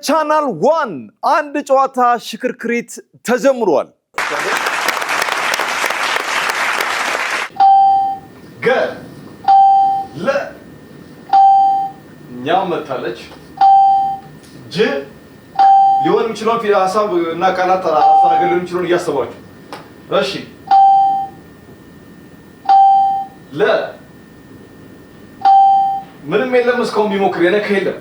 በቻናል 1 አንድ ጨዋታ ሽክርክሪት ተጀምሯል። ገ ለ ኛው መታለች ጅ ሊሆን የሚችለው ፊት ሐሳብ እና ቃላት አስተናገድ ሊሆን የሚችለው እያሰባችሁ እሺ ለ ምንም የለም እስካሁን ቢሞክር የነካ የለም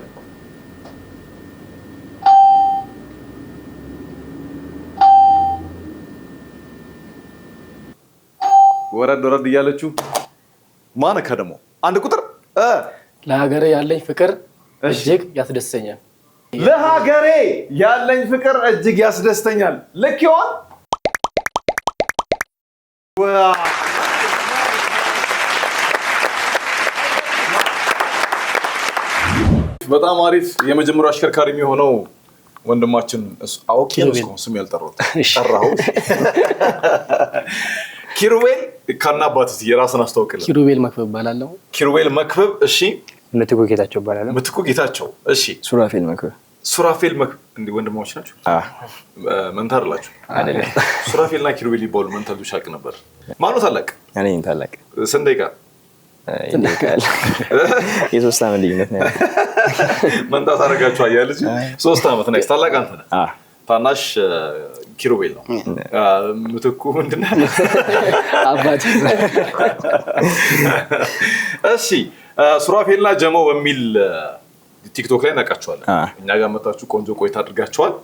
ወረድ እያለችው ማን ከደሞ አንድ ቁጥር ለሀገሬ ያለኝ ፍቅር እጅግ ያስደስተኛል። ለሀገሬ ያለኝ ፍቅር እጅግ ያስደስተኛል። ልክ ይሆን? በጣም አሪፍ። የመጀመሪያው አሽከርካሪ የሚሆነው ወንድማችን አውቄው ስም ያልጠራው ጠራው ኪሩቤል ከናባት የራስን አስተዋውቅልን። ኪሩቤል መክበብ ባላለው። ኪሩቤል መክበብ። እሺ። ምትኩ ጌታቸው ባላለው። ምትኩ ጌታቸው። እሺ። ሱራፌል መክበብ። ሱራፌል መክበብ። እንዴ ወንድሞች ናቸው? መንታ አይደላችሁ? አይደለም። ሱራፌልና ኪሩቤል ይባሉ መንታ ዱሻቅ ነበር። ማን ነው ታላቅ? እኔ ነኝ ታላቅ። ስንት ደቂቃ? ይልካል። የ3 ዓመት ልዩነት ነው። መንታ ታረጋችሁ አያለች። 3 ዓመት ነው። ታላቅ አንተ ነህ። ታናሽ ኪሩቤል ነው። ምትኩ ምንድነው? አባቴ። እሺ ሱራፌልና ጀሞ በሚል ቲክቶክ ላይ እናውቃቸዋለን። እኛ ጋር መጣችሁ ቆንጆ ቆይታ አድርጋችኋል።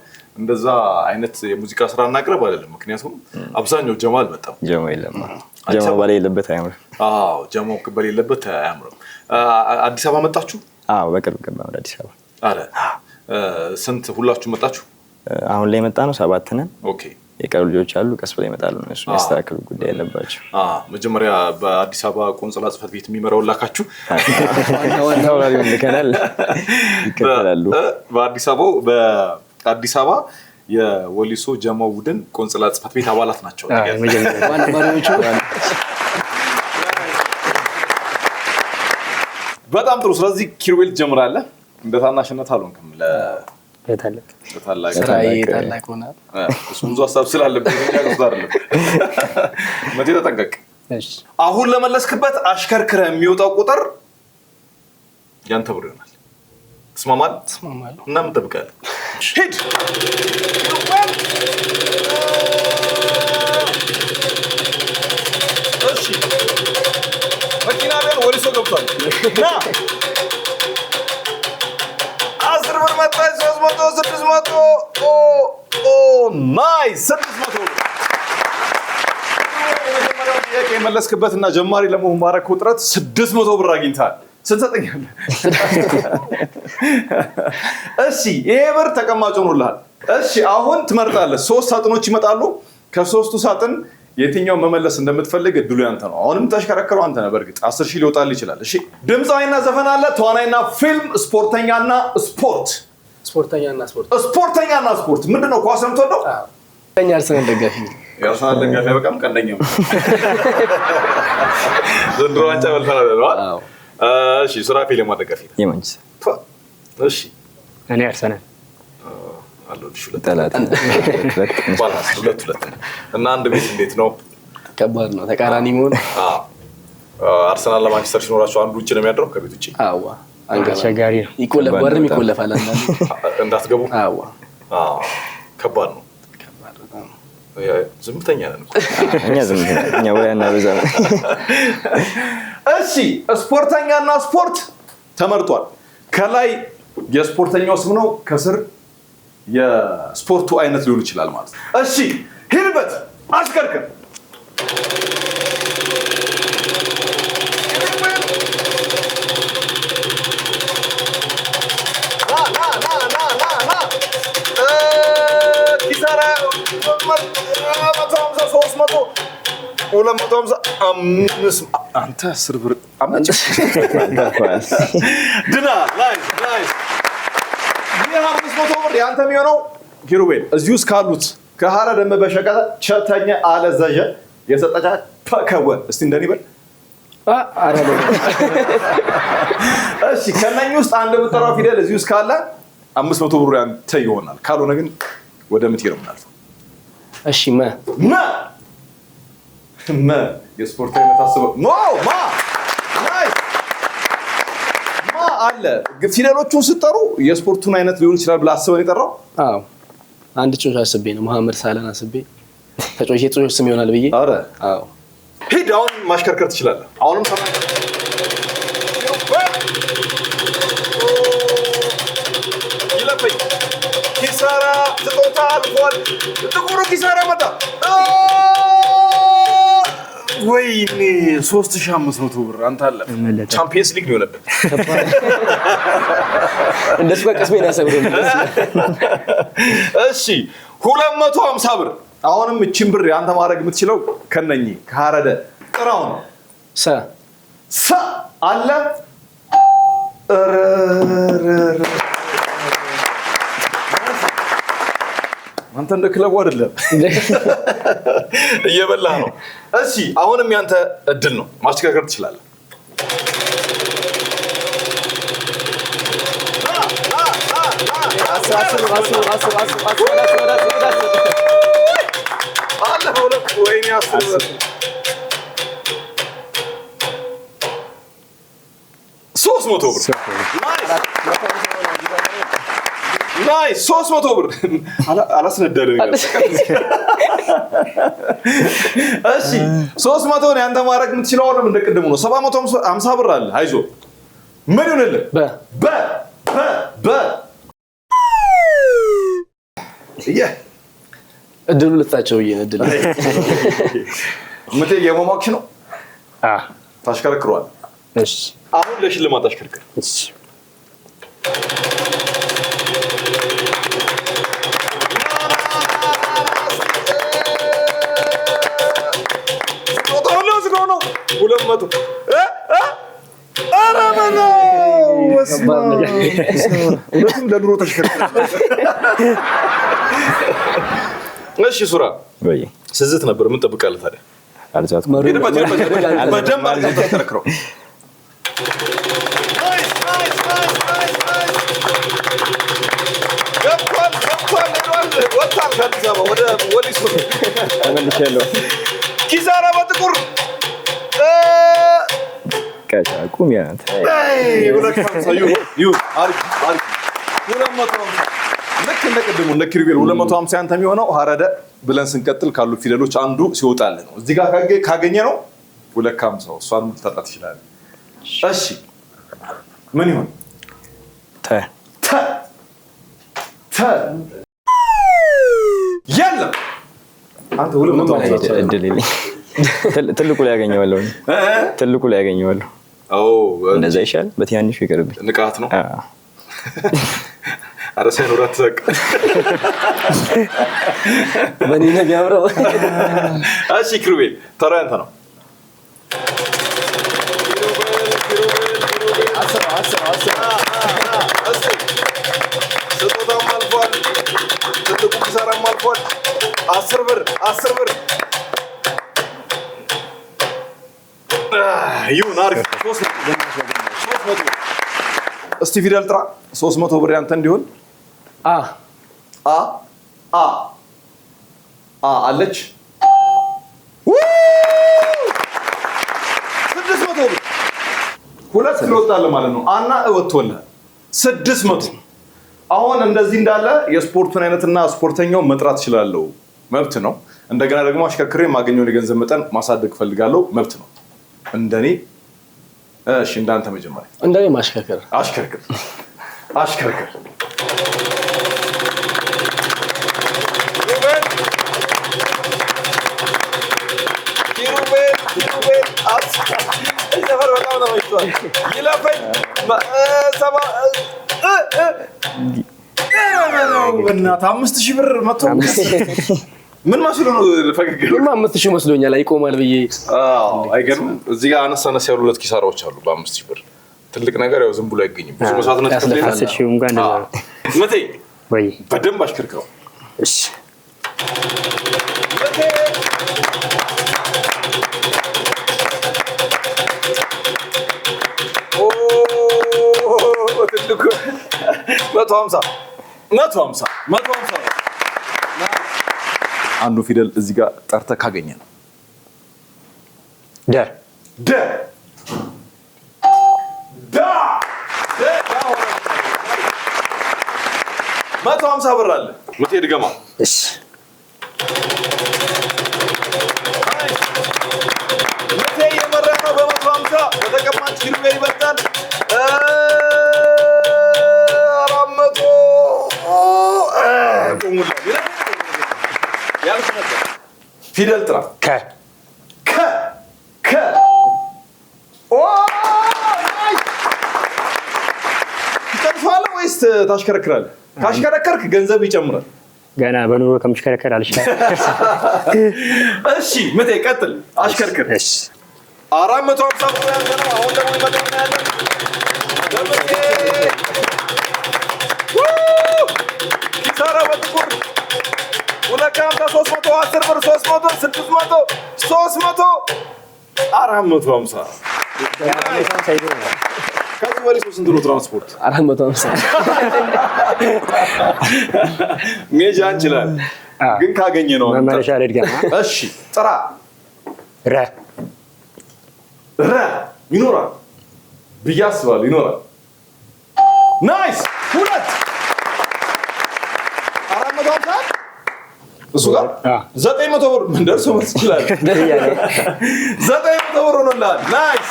እንደዛ አይነት የሙዚቃ ስራ እናቅርብ አይደለም። ምክንያቱም አብዛኛው ጀሞ አልመጣም። ጀሞ የለም። ጀሞ በሌለበት አያምርም። አዎ ጀሞ በሌለበት አያምርም። አዲስ አበባ መጣችሁ? አዎ በቅርብ ገባ ወደ አዲስ አበባ። አረ ስንት ሁላችሁ መጣችሁ? አሁን ላይ መጣ ነው 7 ነን። ኦኬ። የቀሩ ልጆች አሉ፣ ቀስ ብለው ይመጣሉ። እነሱ ያስተካክሉ ጉዳይ ያለባቸው። መጀመሪያ በአዲስ አበባ ቆንጽላ ጽሕፈት ቤት የሚመራው ላካችሁ ዋናው ላይ ልከናል፣ ይከተላሉ። በአዲስ አበባ የወሊሶ ጀሞ ቡድን ቆንጽላ ጽሕፈት ቤት አባላት ናቸው። በጣም ጥሩ። ስለዚህ ኪሩቤል ትጀምራለህ። እንደ ታናሽነት አልሆንክም። ታላቅ ሆነ ብዙ ሀሳብ ስላለብኝ አይደለም። መቼ ተጠንቀቅ። አሁን ለመለስክበት አሽከርክረ የሚወጣው ቁጥር ያንተ ብር ይሆናል። ትስማማለህ? ተስማማለሁ። እና ምን ጠብቃለህ? ሂድ። እሺ መኪና ቢሆን ወሊሶ ገብቷል። ና 10 ብር መጣች። 300 600 ናይስ 600 ብር። የመጀመሪያው ጥያቄ የመለስክበትና ጀማሪ ለመሆን ባረከው ጥረት 600 ብር አግኝተሃል። ስንት ሰጠኛለህ? እሺ ይሄ ብር ተቀማጭ ሆኖልሃል። እሺ አሁን ትመርጣለህ። 3 ሳጥኖች ይመጣሉ። ከ3ቱ ሳጥን የትኛው መመለስ እንደምትፈልግ እድሉ ያንተ ነው። አሁንም ተሽከረከረው አንተ ነህ። በርግጥ 10 ሺህ ሊወጣል ይችላል። እሺ ድምጻዊና ዘፈን አለ፣ ተዋናይና ፊልም፣ ስፖርተኛና ስፖርት። ስፖርተኛና ስፖርት ምንድነው? ኳስ ነው የምትወደው? እኛ አርሰናል ደጋፊ ነኝ። የአርሰናል ደጋፊ በቃም ቀንደኛው ዘንድሮ ዋንጫ በልተናል አይደል? አዎ። እሺ ሱራፌል የማደጋፊ ነው? የማንቸስተር። እሺ እኔ አርሰናል አለልሽ ሁለት እና አንድ ቤት እንዴት ነው? ከባድ ነው ተቃራኒ መሆን። አርሰናል ለማንቸስተር ሲኖራቸው አንዱ ውጭ ነው የሚያድረው ከቤት ውጭ። አዎ አስቸጋሪ ነው። ይቆለፋል እንዳትገቡ። አዎ ከባድ ነው። ዝምተኛ ነን እኮ እኛ ዝምተኛ እኛ ወያና በዛ። እሺ ስፖርተኛና ስፖርት ተመርጧል። ከላይ የስፖርተኛው ስም ነው፣ ከስር የስፖርቱ አይነት ሊሆን ይችላል ማለት ነው። እሺ ሂድበት፣ አሽከርክር። ኪሳራ 250 አንተ 10 ብር አመጭ ድና ናይስ። ይህ 500 ብር ያንተ የሚሆነው ኪሩቤል እዚህ ውስጥ ካሉት ከሐረ ደም በሸቀጠ ቸተኛ አለዘጀ የሰጠቻ ተከወ እስቲ እንደኔ በል እሺ ከነኝ ውስጥ አንድ ብትጠራው ፊደል እዚህ ውስጥ ካለ 500 ብር ያንተ ይሆናል። ካልሆነ ግን ወደ ምት ነው የምናልፈው። እሺ የስፖርት አይነት አስበው ናይስ አለ። ፊደሎቹን ስጠሩ የስፖርቱን አይነት ሊሆን ይችላል ብለህ አስበን የጠራው? አዎ አንድ ጮሽ አስቤ ነው መሐመድ ሳላን አስቤ ተጮሽ የጮሽ ስም ይሆናል ብዬ። አረ አዎ ሂድ አሁን ማሽከርከር ትችላለህ። አሁንም ይለፈኝ ኪሳራ ስጦታ አልፏል። ጥቁሩ ኪሳራ መጣ። ወይኔ 3500 ብር አንተ አለ ቻምፒየንስ ሊግ ነው የሆነብህ። እንደሱ ቀስሜ ነው ያሰብረው። እሺ 250 ብር። አሁንም እቺን ብር ያንተ ማድረግ የምትችለው ከነኚህ ከሐረደ ጥራው ነው። ሰ አለ አንተ እንደ ክለቡ አይደለም እየበላህ ነው። እሺ አሁንም ያንተ እድል ነው። ማስተካከል ትችላለህ። ወይኔ 300 ብር ናይስ 300 ብር አላስነዳልኝ። እሺ 300 ነው ያንተ ማድረግ የምትችለው ነው። እንደቀደሙ ነው 750 ብር አለ። አይዞህ ምን ይሆንልህ? እድሉ ልታቸው እድል ምት የሞማክሽ ነው። ታሽከረክሯል። እሺ አሁን ለሽልማት አሽከርክር። እሺ ለኑሮ ተሽከርክር። እሺ ሱራ ስዝት ነበር። ምን ጠብቃለህ ታዲያ? በደንብ አድርገህ ተሽከርክረው። ወጥቷል ከአዲስ አበባ ወደ ወሊሶ ተመልሻለሁ። ኪሳራ በጥቁር ቁም ያንተ ልክ እንደ ቅድሙ እንደ ኪሩቤል 250 ያንተ የሚሆነው ሐረደ ብለን ስንቀጥል ካሉ ፊደሎች አንዱ ሲወጣልህ ነው። እዚህ ጋር ካገኘ ነው 250 እሷን ልታጣ ትችላለህ። እሺ ምን ይሆን? የለም አንተ 250 እድል የለኝ። ትልቁ ላይ ያገኘዋለሁ። ትልቁ ላይ ያገኘዋለሁ። እንደዛ ይሻል። በትንሹ ይቀርብኝ። ንቃት ነው። አረ ሳይኖር አትዘቅ። በኔ ነው ያምረው። እሺ ኪሩቤል ተራ ያንተ ነው። ስጦታም አልፏል። ትልቁ ኪሳራም አልፏል። 10 ብር ይሁን። አሪፍ 300 እስቲ ፊደል ጥራ። 300 ብር ያንተ እንዲሆን አለች። 600 ብር ሁለት ስለወጣለህ ማለት ነው። አና እወጥቶልህ 600። አሁን እንደዚህ እንዳለ የስፖርቱን አይነትና ስፖርተኛውን መጥራት እችላለሁ፣ መብት ነው። እንደገና ደግሞ አሽከርክሬ የማገኘውን የገንዘብ መጠን ማሳደግ ፈልጋለሁ፣ መብት ነው። እንደኔ እሺ፣ እንዳንተ መጀመሪያ እንደኔ ማሽከርከር አሽከርክር ኪሩቤል እየፈር በጣም ነው የሚስተዋል። ይለፈኝ በእናትህ 5000 ብር መቶ ምን መስሎ ነው ፈገግ ነው? 5000 መስሎኛል። አይቆማል ብዬ አይገርምም። እዚህ ጋር አነሳ ያሉ ሁለት ኪሳራዎች አሉ በ5000 ብር። ትልቅ ነገር ያው ዝም ብሎ አይገኝም። ብዙ መስዋዕትነት ከፍለህ መቴ ወይ በደንብ አሽከርከው። እሺ ትልቁ 150 150 አንዱ ፊደል እዚህ ጋር ጠርተህ ካገኘ ነው። ደ 150 ብር አለ። ምትሄድ ገማ እሺ ምቴ የመረጠው በ150 በተቀማጭ ኪሎ ይበልጣል። 400 ፊደል ጥራ። ከ ትጨርሰዋለህ ወይስ ታሽከረክራለህ? ካሽከረከርክ ገንዘብ ይጨምራል። ገና በኑሮ ከምሽከረከር አልሻል። እሺ ምቴ ቀጥል፣ አሽከርክር። እሺ 450 ብር ያለ ነው። አሁን ደግሞ ይመጣና ያለን ኪሳራ በጥቁር 250 310 ብር 300 600 300 450 ከዚህ ወዲህ ስንት ነው ትራንስፖርት? 450 ሜጃ እንችላለን ግን ካገኘ ነው መመለሻ ልድገማ። እሺ ጥራ። ረ ይኖራል ብዬ አስባለሁ። ይኖራል። ናይስ 450 እሱ ጋር 900 ብር ምን ደርሶ መስል ይችላል። 900 ብር ሆኖልሃል። ናይስ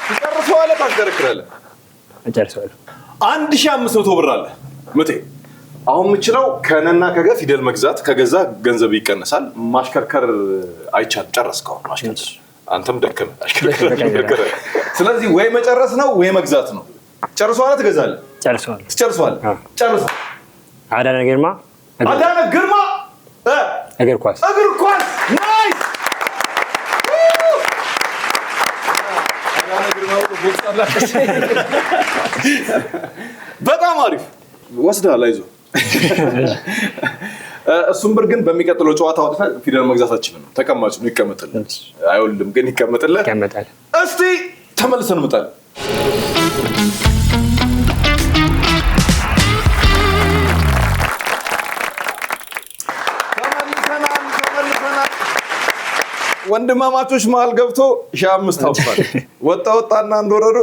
ትጨርሰዋለህ። ታሽከረክራለህ። እጨርሰዋለሁ። 1500 ብር አለ ምቴ። አሁን የምችለው ከነና ከገ ፊደል መግዛት ከገዛ ገንዘብ ይቀነሳል። ማሽከርከር አይቻልም። ጨረስከው ማሽከርከር አንተም ደከመ አሽከርከር። ስለዚህ ወይ መጨረስ ነው ወይ መግዛት ነው። ጨርሰዋለህ። ትገዛለህ። ጨርሰዋለሁ። ትጨርሰዋለህ። ጨርሰው። አዳነ ግርማ እግር ኳስ ናይስ። በጣም አሪፍ ወስደሃል። አይዞህ። እሱም ብር ግን በሚቀጥለው ጨዋታ ወጥተህ ፊደል መግዛት አትችልም። ተቀማጭ ነው። ይቀመጥልህ። አይወልድም ግን ይቀመጥልህ። ይቀመጣል። እስቲ ተመልሰን እንመጣለን። ወንድማማቾች መሀል ገብቶ 5,000 አውጥቷል። ወጣና እንደወረዶ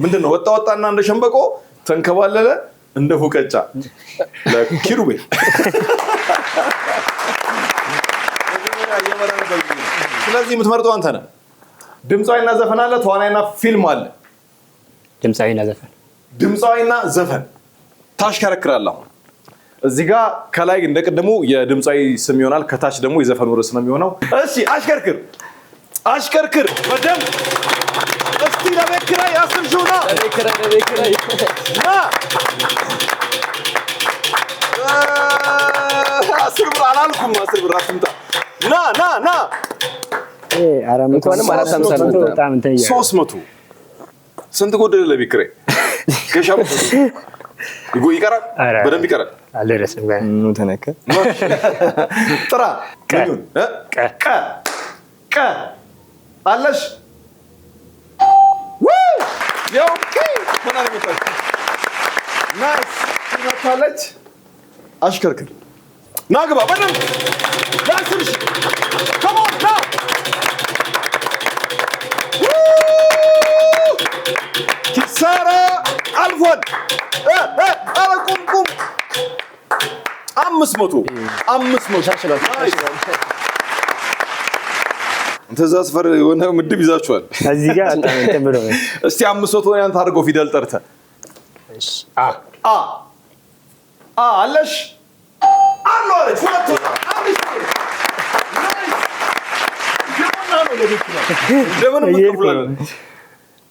ምንድነው? ወጣና እንደ ሸምበቆ ተንከባለለ እንደ ሁቀጫ ለኪሩቤል። ስለዚህ የምትመርጠው አንተ ነህ። ድምፃዊና ዘፈን አለ፣ ተዋናይና ፊልም አለ። ድምፃዊና ዘፈን ታሽከረክራለህ። አሁን እዚህ ጋር ከላይ እንደቀደሙ የድምፃዊ ስም ይሆናል፣ ከታች ደግሞ የዘፈኑ ርዕስ ነው የሚሆነው። እሺ አሽከርክር በደንብ እስቲ። ለቤት ኪራይ 10 ሺህ ና 10 ብር አላልኩም። 10 ብር አትምጣ። ና 300 ስንት ጎደለ ለቤት ኪራይ? ይቀራል። በደንብ ይቀራል። አልደረስም። ተነከ ጥራ። ቀ አለሽ ናይስ ትመታለች። አሽከርክር። ና ግባ በደንብ ዳስርሽ ከሞን ና ኪሳራ አልፏል። ቁም 500 እንተዛ ስፈር የሆነ ምድብ ይዛችኋል። እዚህ ጋር እንትን ብሎ እስቲ 500 ነው ያንተ አድርገው ፊደል ጠርተህ። እሺ አለሽ አለች።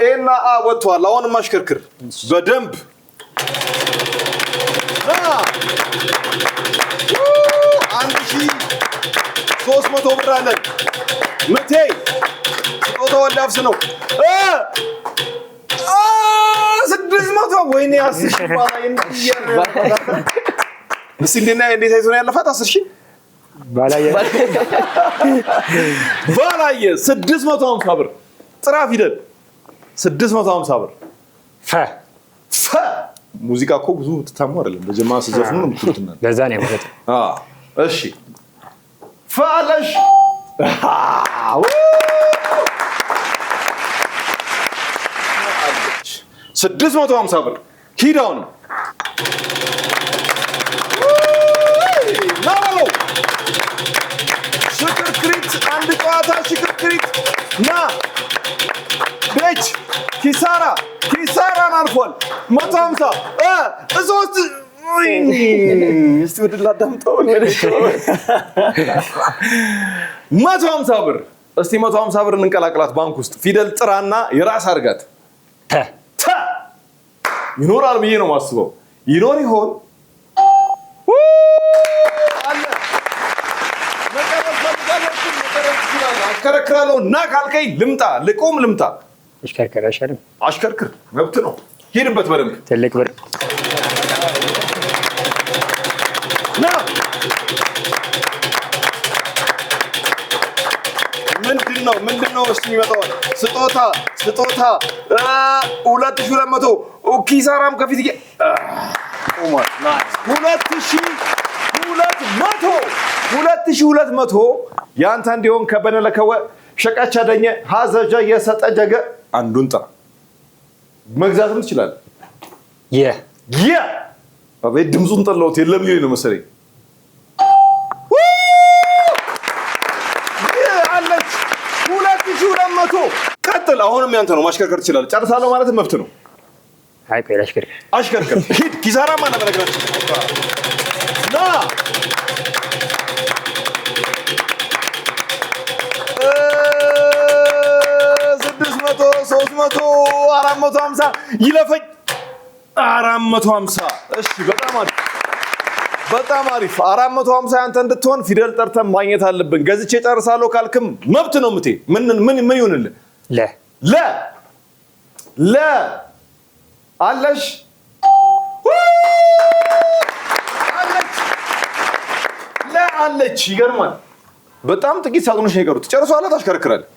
ኤና ወጥቷል። አሁንም አሽከርክር በደንብ 1300 ብር አለን። ምቴ ስጦታው ወላፍስ ነው። 600 ወይኔ 10 ሺህ እንዴት አይቶ ነው ያለፋት? 10 ሺህ ባላየ 650 ብር ጥራ ፊደል 650 ብር ሙዚቃ እኮ ብዙ ትታሙ አይደለም ለጀማ ሲዘፍኑ ነው የምትሉትና ለዛ ነው የመረጥ እሺ ፋለሽ 650 ብር ሂዳውን ናሎ ሽክርክሪት አንድ ጨዋታ ሽክርክሪት ና ቤች ኪሳራን አልፏል 150 እሶስት እስቲ ወደ ላዳምጠው 150 ብር እስቲ 150 ብር እንቀላቅላት ባንክ ውስጥ ፊደል ጥራና የራስ አርጋት ይኖራል ብዬ ነው ማስበው ይኖር ይሆን አለ አሽከረክራለሁ እና ካልከኝ ልቁም ልምጣ አሽከርክር አይሻልም አሽከርክር መብት ነው ሄድበት በደንብ ትልቅ ብር ና ምንድነው እስቲ የሚመጣው ስጦታ 2200 ኪሳራም ከፊት ቆሟል 2200 ያንተ እንዲሆን ከበነለከወ ሸቃቻ ደኘ ሀዘጀ የሰጠ ጀገ አንዱን ጥራ መግዛትም ትችላለህ አቤት ድምፁን ጠላሁት የለም ይሄ ነው መሰለኝ አለች 2200 ቀጥል አሁንም ያንተ ነው ማሽከርከር ትችላለህ ጨርሳለሁ ማለት መብት ነው አይ ቆይ አሽከርከር ሂድ ኪሳራ ማለት በነገራችን ና 300 450 ይለፈኝ 450 እሺ በጣም አሪፍ 450 አንተ እንድትሆን ፊደል ጠርተን ማግኘት አለብን ገዝቼ ጨርሳለሁ ካልክም መብት ነው ምቴ ምን ይሁንልህ ለ አለሽ አለች ይገርማል በጣም ጥቂት ሳጥኖች ነው የቀሩት ጨርሷል ታሽከርክራለህ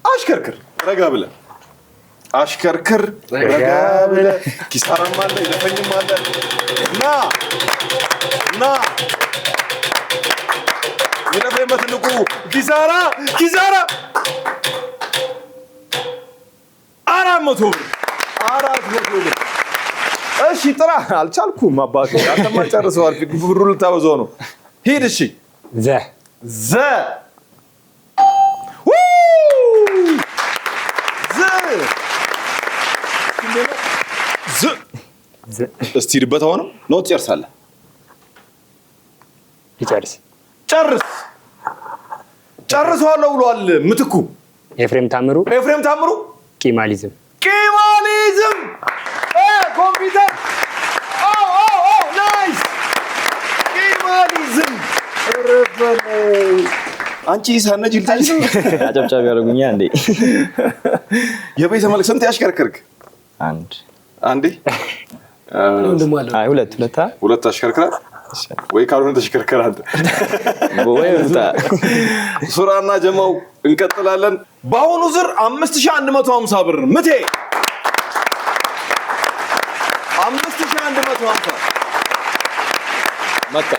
አሽከርክር ረጋ ብለህ አሽከርክር ረጋ ብለህ ኪሳራም አለ ይለፈኝም አለ ና ይለፈኝ በትልቁ ኪሳራ 400 ብር እሺ ጥራ አልቻልኩም አባቴ አንተማ ጨርሰዋል ብሩ ልታበዛው ነው ሂድ እሺ ዘ እስቲ ሂድበት አሁንም ነው ትጨርሳለህ ጨርሰዋለሁ ብሏል ምትኩ ኤፍሬም ታምሩ ቂማሊዝም ኮምፒውተር ናይስ ቂማሊዝም አንቺ ሳነጅ ልታጅ አጨብጫቢ ያደርጉኛ እንዴ የቤተ መልክ ስንት ያሽከርክርክ አንዴ አይ ሁለት አሽከርክራ ወይ ካልሆነ ተሽከርከር አንተ ወይ ወጣ ሱራና ጀማው እንቀጥላለን በአሁኑ ዝር 5150 ብር ምቴ 5150 መጣ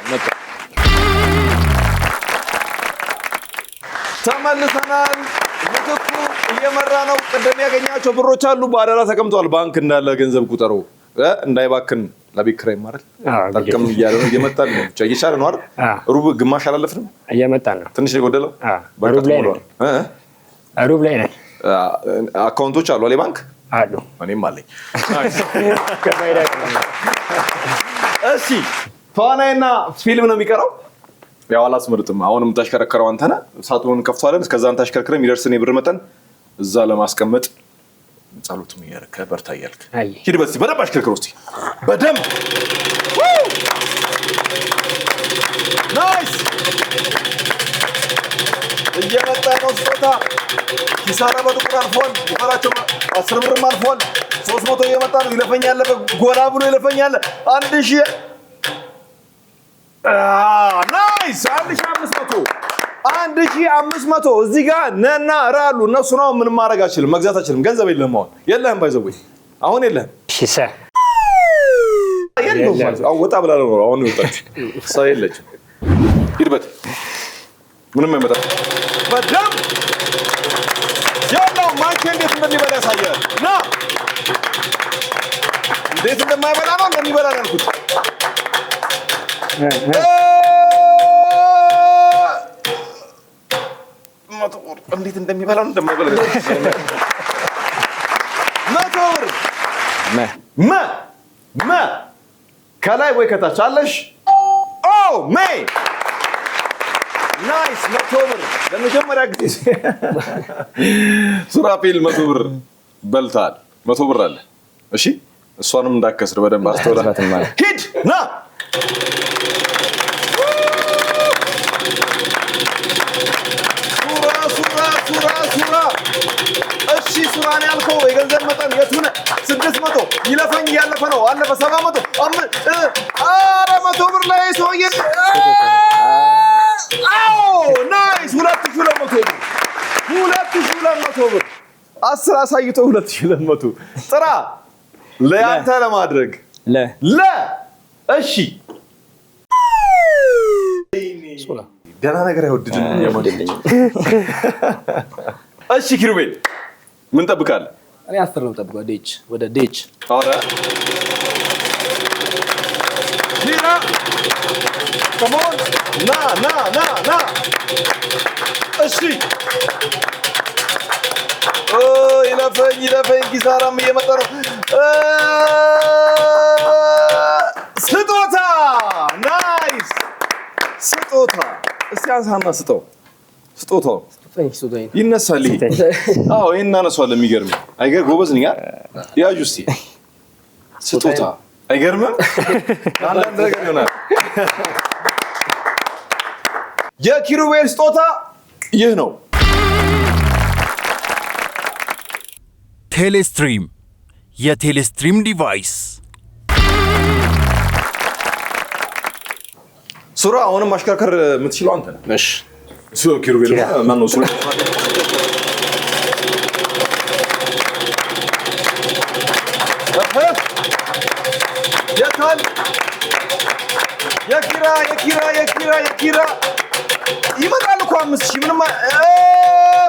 ተመልሰናል ምትኩ እየመራ ነው ቅድም ያገኛቸው ብሮች አሉ በአደራ ተቀምጧል ባንክ እንዳለ ገንዘብ ቁጠሩ እንዳይባክን ለቢክራይ ማለት ተቀም ይያለው እየመጣን ነው ብቻ እየሻለ ነው አይደል ሩብ ግማሽ አላለፍንም እየመጣን ነው ትንሽ የጎደለው ሩብ ላይ ነው አካውንቶች አሉ አለ ባንክ አሉ እኔም አለኝ እሺ ተዋናይና ፊልም ነው የሚቀረው ያው አላስመርጥም አሁንም ታሽከረከረው አንተ ነህ ሳጥኑን ከፍቷለን እስከዛን ታሽከርከረ የሚደርስን የብር መጠን እዛ ለማስቀመጥ ጸሎቱም ያረከ በርታ ያልክ ሂድ በዚህ በደንብ አሽከርከረው እስቲ በደንብ ናይስ እየመጣ ነው ስጦታ ኪሳራ በጥቁር አልፏል ወራቸው 10 ብርም አልፏል 300 እየመጣ ነው ይለፈኛል ጎላ ብሎ ይለፈኛል 1000 ናይስ 1500 እዚህ ጋር ነና ራሉ እነሱ ነው ምን ማድረግ አችልም መግዛት አችልም ገንዘብ የለም አሁን የለህም ባይዘው አሁን የለህም። እሺ የለውም ማለት አሁን ወጣ ብላ ነው አሁን ይወጣች ሰው የለችም። ሂድበት ምንም አይመጣም። በደም ያለው ማንቼ እንዴት እንደሚበላ ያሳያል። ና እንዴት እንደማይበላ ነው እንደሚበላ ነው ያልኩት። እንዴት እንደሚበላ ነው እንደማይበላ ነው። 100 ብር ከላይ ወይ ከታች አለሽ። ኦ ሜይ ናይስ 100 ብር ለመጀመሪያ ጊዜ ሱራፌል 100 ብር በልታል። 100 ብር አለ። እሺ እሷንም እንዳከስር በደንብ አስተውላ ሂድ ና ሱራ እሺ ሱራን ያልከው የገንዘብ መጠን የቱ ነው? 600 ይለፈኝ ያለፈ ነው። አለፈ 700 100 ብር ላይ ሰውዬ አዎ ናይስ 2200 ብር 2200 ብር 10 አሳይቶ 2200 ጥራ ለያንተ ለማድረግ እሺ ደህና ነገር አይወድድም ያማደልኝ። እሺ ኪሩቤል ምን ጠብቃለህ? እኔ 10 ነው ጠብቀው ዴች ወደ ዴች አረ ሂራ ከሞን ና እሺ ይለፈኝ ኪሳራም እየመጣ ነው። ስጦታ ናይስ ስጦታ እስቲ አንሳና ስጠው። ስጦታው ይነሳል። አዎ ይሄን እናነሳዋለን። የሚገርም አይገርም? ጎበዝ ነኝ አይደል? ያዡ እስቲ ስጦታ አይገርምም? አንዳንድ ነገር ይሆናል። የኪሩቤል ስጦታ ይህ ነው። ቴሌስትሪም የቴሌስትሪም ዲቫይስ ሱራ አሁንም ማሽከርከር የምትችለው አንተ ነህ። እሺ ሱራ ኪሩቤል ማን ነው? ሱራ የታል? የኪራ ይመጣል እኮ 5000 ምንም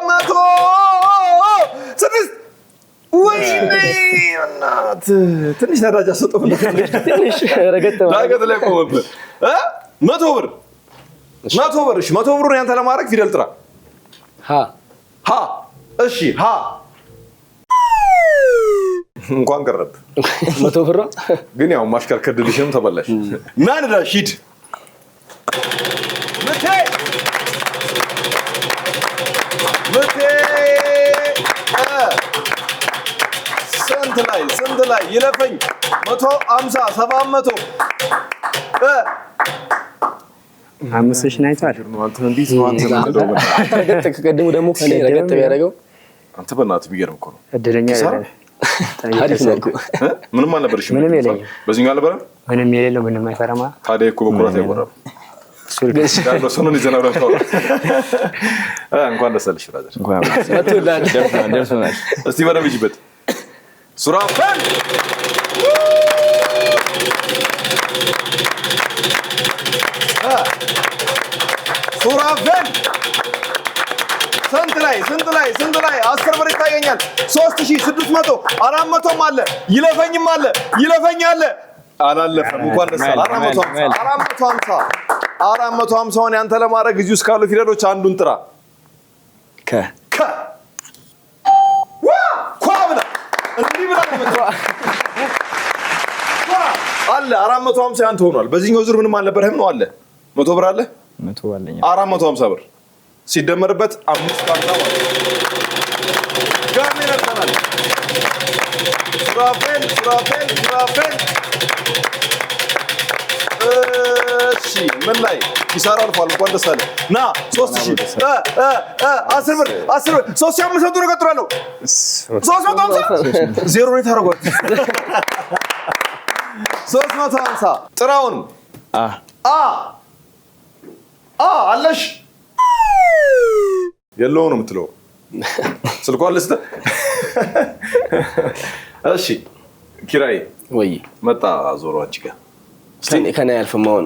100 6 ወይኔ እናት ትንሽ ነዳጅ አሰጠው ትንሽ ረገጥ ዳገት ላይ ቆመብህ። 100 ብር እሺ 100 ብሩን ያንተ ለማድረግ ፊደል ጥራ። ሀ እሺ ሀ እንኳን ቀረብ 100 ብር ግን ያው ማሽከርከር ድልሽም ተበላሽ። ና ነዳጅ ሂድ ምቴ ስንት ላይ ይለፈኝ 150 700 5 ሺህ አይቷል። ከቀድሞ ደግሞ ከኔ ረገጥ ቢያደርገው አንተ በእናትህ ቢገርም እኮ ነው። እድለኛ አይደለም። አሪፍ ነው እኮ ምንም አልነበረሽም። ምንም የለኝም። በዚህኛው አልነበረም። ምንም የሌለው ምንም አይፈራማ። ታዲያ እኮ በኩራት አይወራም። ያለው ሰውን ይዘናው ነው። እንኳን ደስ አለሽ ብራዘር። እንኳን ደርሶናል። እስቲ በደምብ ይጅበት ሱራፌል ስንት ላይ 10 ብር ይታየኛል። 3600 400ም አለ ይለፈኝም አለ ይለፈኛል። አላለፈም። እንኳን ደስ አለ። 450 ያንተ ለማድረግ እዚህ ውስጥ ካሉ ፊደሎች አንዱን ጥራ። ከ ብላ እንዲህ ብላ አለ 450 ያንተ ሆኗል። በዚህኛው ዙር ምንም አልነበረህም ነው አለ 100 ብር አለ 100 አለኝ 450 ብር ሲደመርበት 550 ማለት ጋሜ ነርተናል። ሱራፌል እሺ ምን ላይ ኪሳራ አልፏል። እንኳን ደስ አለ። ና 3000 10 ብር 3500 ነው ቀጥራለሁ። 350 ዜሮ ነው ታረጋው 350 ጥራውን አለሽ የለው ነው የምትለው ስልኳን ልስተ እሺ ኪራይ ወይ መጣ ዞሮ አንቺ ጋር ከኔ ያልፍም አሁን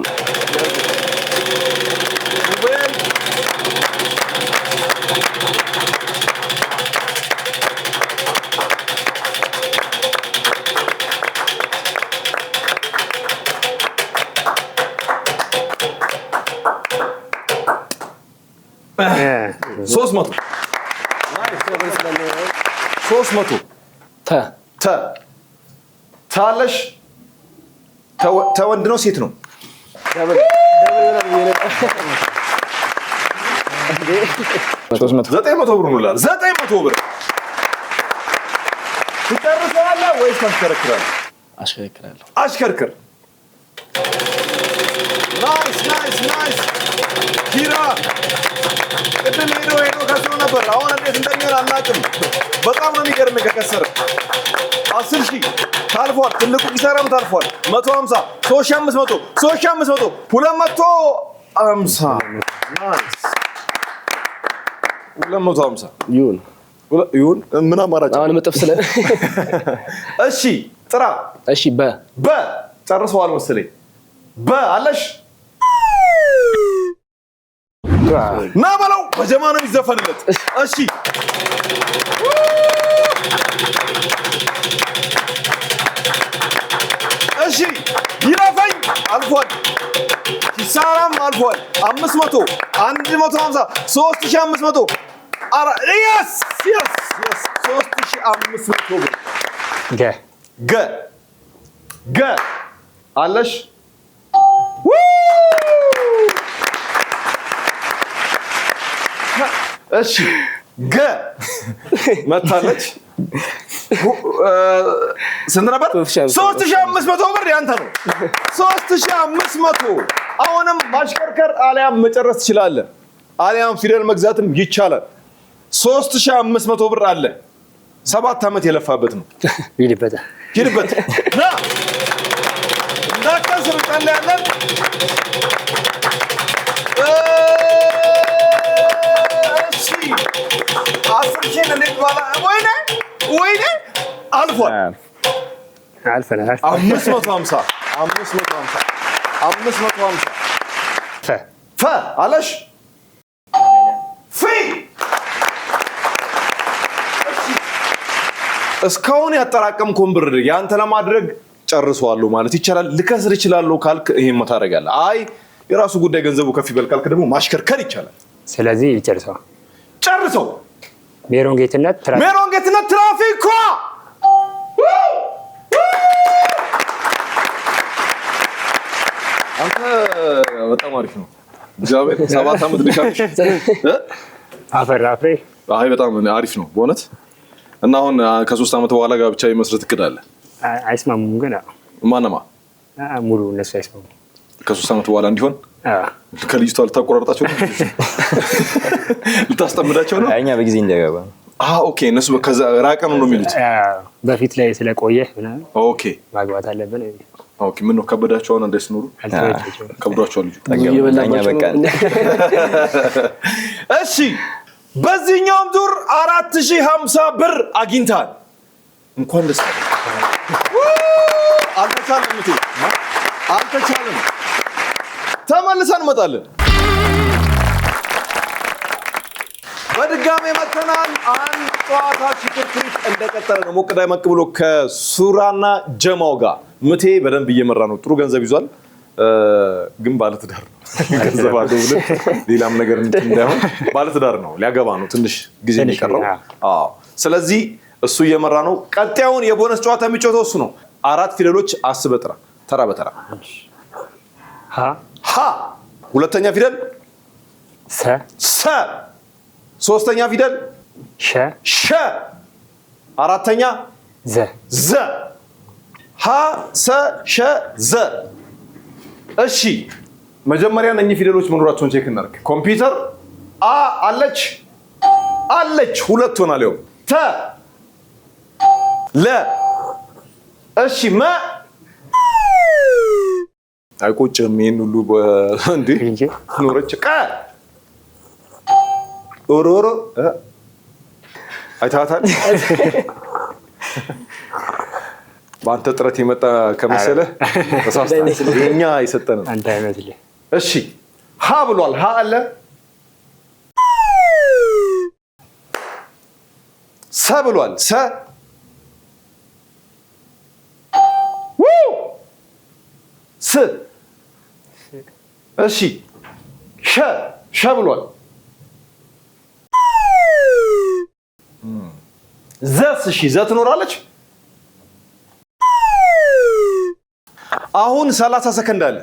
ሶስት መቶ ታለሽ ተወንድ ነው ሴት ነው? ዘጠኝ መቶ ብር ነው። 900 ብር ትጨርሰዋለህ ወይስ ታሽከረክራለህ? አሽከረክራለሁ። አሽከርክር። ናይስ ኪራ ቅድም ሄዶ ከስሮ ነበር። አሁን እንዴት እንደሚሆን አናውቅም። በጣም ነው የሚገርምህ። ከከሰረ 10,000 ታልፏል። ትልቁ ኪሳራም ታልፏል። 150 3500 3500 250 250 ይሁን። ምን አማራጭ አሁን መጥፍ ስለ እሺ ጥራ። እሺ በ ጨርሰዋል መሰለኝ። አለሽ ና በለው። በጀማ ነው የሚዘፈንለት። እሺ ይለፈኝ። አልፏል። ኪሳራም አልፏል። 500 150 3500 yes 3500 ብር ገ አለሽ እሺ ገ መታለች። ስንት ነበር? 3500 ብር ያንተ ነው። 3500 አሁንም ማሽከርከር አሊያም መጨረስ ትችላለህ። አሊያም ፊደል መግዛትም ይቻላል። 3500 ብር አለ። 7 ዓመት የለፋበት ነው። ሂድበት ና እንዳትከስር እንጸልያለን። እሺ 10,000 እንዴት ባላ ወይኔ አልፏል። 550 ፈ አለሽ ፊ እስካሁን ያጠራቀምከውን ብር ያንተ ለማድረግ ጨርሰዋለሁ ማለት ይቻላል። ልከስር ይችላል ካልክ ይሄን ታደርጋለህ። አይ የራሱ ጉዳይ ገንዘቡ ከፍ ይበል ካልክ ደግሞ ማሽከርከር ይቻላል። ስለዚህ ጨርሰው ሜሮን ጌትነት ትራፊክ አንተ በጣም አሪፍ ነው። እግዚአብሔር 7 ዓመት ልካሽ አፈር አይ በጣም አሪፍ ነው በእውነት። እና አሁን ከ3 ዓመት በኋላ ጋብቻ የመስረት እቅድ አለ? አይስማሙም ግን ማነማ ሙሉ እነሱ አይስማሙም። ከ3 ዓመት በኋላ እንዲሆን ከልጅቷ ልታቆራርጣቸው ልታስጠምዳቸው ነው? እኛ በጊዜ እንዲያገባ ኦኬ። እነሱ ከዛ ራቀን ነው የሚሉት። በፊት ላይ ስለቆየ ምናምን ኦኬ ማግባት አለብን። ኦኬ ምን ነው ከበዳቸው? አሁን እንዴት ኖሩ? ከብዷቸው ልጅ ጠገበላኛ በቃ። እሺ በዚህኛውም ዙር 4050 ብር አግኝታል። እንኳን ደስ አለህ። አልተቻለም። ተመልሰን እንመጣለን። በድጋሜ መተናል። አንድ ጨዋታ ሽክርክሪት እንደቀጠለ ነው። ሞቅ ዳይመቅ ብሎ ከሱራና ጀማው ጋር ምቴ በደንብ እየመራ ነው። ጥሩ ገንዘብ ይዟል። ግን ባለትዳር ነው። ገንዘብ አለው ብለን ሌላም ነገር እንዳይሆን ባለትዳር ነው። ሊያገባ ነው። ትንሽ ጊዜ የሚቀረው። ስለዚህ እሱ እየመራ ነው። ቀጣዩን የቦነስ ጨዋታ የሚጫወተው እሱ ነው። 4 ፊደሎች አስበህ ጥራ፣ ተራ በተራ። ሀ ሁለተኛ ፊደል ሰ ሶስተኛ ፊደል ሸ አራተኛ ዘ ሀ ሰ ሸ ዘ። እሺ መጀመሪያ እነኚህ ፊደሎች መኖራቸውን ቼክ እናድርግ። ኮምፒውተር አለች 2 ሆናል። ይኸው ተ ለ እሺ መ አይቆጭም። ይሄን ሁሉ እንዴ ኖረች ቀ ኦሮሮ አይታታል። በአንተ ጥረት የመጣ ከመሰለ ተሳስተሃል። የኛ የሰጠን አንተ አይመስልህ። እሺ ሀ ብሏል። ሀ አለ። ሰ ብሏል። ሰ ስ እሺ ሸ ብሏል። ዘስ እሺ ዘ ትኖራለች። አሁን 30 ሰከንድ አለ።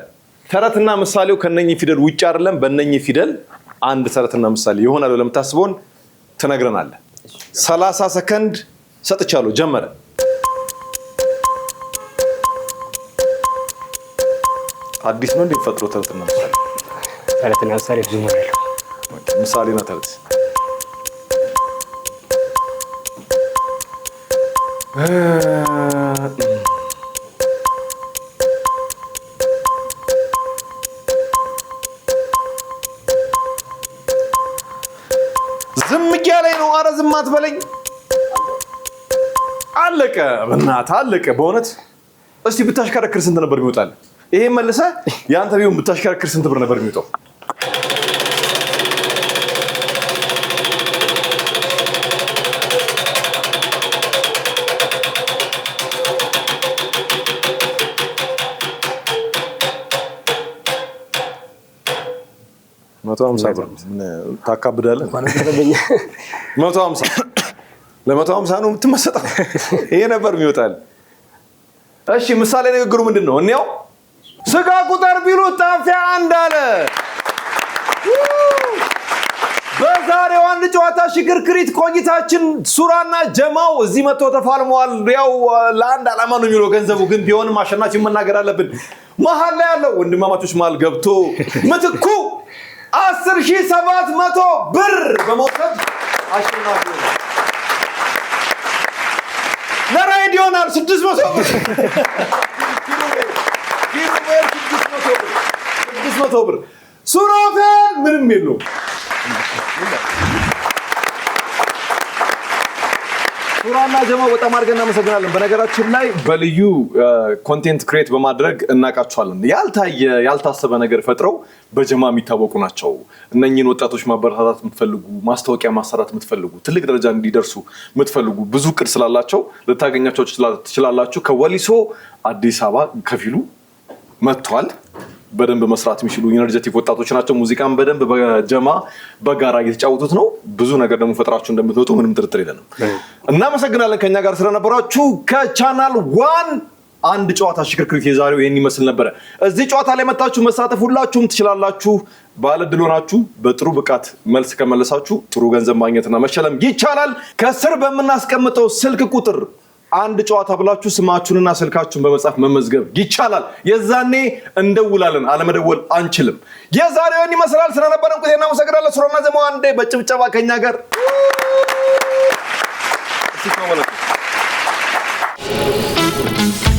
ተረትና ምሳሌው ከነኚህ ፊደል ውጭ አይደለም። በእነኚህ ፊደል አንድ ተረትና ምሳሌ ይሆናል ብለህ የምታስበውን ትነግረናለህ። 30 ሰከንድ ሰጥቻለሁ። ጀመረ። አዲስ ነው እንደፈጥሮ ተረትና ምሳሌ። ተረትና ምሳሌ ብዙ ነው ያለው። ምሳሌና ተረት ዝም እያለኝ ነው። ኧረ ዝም አትበለኝ። አለቀ። በእናትህ አለቀ። በእውነት እስቲ ብታሽከረክር ስንት ነበር የሚወጣል? ይሄ መልሰህ ያንተ ቢሆን ብታሽከረክር ስንት ብር ነበር የሚወጣው? ታካብዳለህ። 150 ለ150 ነው የምትመሰጠው። ይሄ ነበር የሚወጣል። እሺ ምሳሌ ንግግሩ ምንድን ነው? እኔው ስጋ ቁጥር ቢሉት ጣፊያ አንድ አለ። በዛሬው አንድ ጨዋታ ሽክርክሪት ቆይታችን ሱራና ጀማው እዚህ መጥተው ተፋልመዋል። ያው ለአንድ ዓላማ ነው የሚለው ገንዘቡ ግን ቢሆንም አሸናፊ መናገር አለብን። መሀል ላይ ያለው ወንድማማቾች መሀል ገብቶ ምትኩ 10,700 ብር በመውሰድ አሸናፊ ነው። ለራይድ ይሆናል 600 ብር። 600 ብር። ሱራፌል ምንም የለውም። ሱራና ጀማው በጣም አድርገን እናመሰግናለን። በነገራችን ላይ በልዩ ኮንቴንት ክሬት በማድረግ እናውቃቸዋለን። ያልታየ ያልታሰበ ነገር ፈጥረው በጀማ የሚታወቁ ናቸው። እነኚህን ወጣቶች ማበረታታት የምትፈልጉ፣ ማስታወቂያ ማሰራት የምትፈልጉ፣ ትልቅ ደረጃ እንዲደርሱ የምትፈልጉ ብዙ እቅድ ስላላቸው ልታገኛቸው ትችላላችሁ። ከወሊሶ አዲስ አበባ ከፊሉ መጥቷል። በደንብ መስራት የሚችሉ ኢነርጂቲክ ወጣቶች ናቸው። ሙዚቃን በደንብ በጀማ በጋራ እየተጫወቱት ነው። ብዙ ነገር ደግሞ ፈጥራችሁ እንደምትወጡ ምንም ጥርጥር የለንም። እናመሰግናለን ከኛ ጋር ስለነበራችሁ። ከቻናል ዋን አንድ ጨዋታ ሽክርክሪት የዛሬው ይሄን ይመስል ነበረ። እዚህ ጨዋታ ላይ መጣችሁ መሳተፍ ሁላችሁም ትችላላችሁ። ባለድል ሆናችሁ በጥሩ ብቃት መልስ ከመለሳችሁ ጥሩ ገንዘብ ማግኘትና መሸለም ይቻላል። ከስር በምናስቀምጠው ስልክ ቁጥር አንድ ጨዋታ ብላችሁ ስማችሁንና ስልካችሁን በመጻፍ መመዝገብ ይቻላል። የዛኔ እንደውላለን፣ አለመደወል አንችልም። የዛሬው ይሄን ይመስላል። ስለነበረን ቆይታ እናመሰግናለን። ሱራና ጀማው አንዴ በጭብጨባ ከኛ ጋር እሺ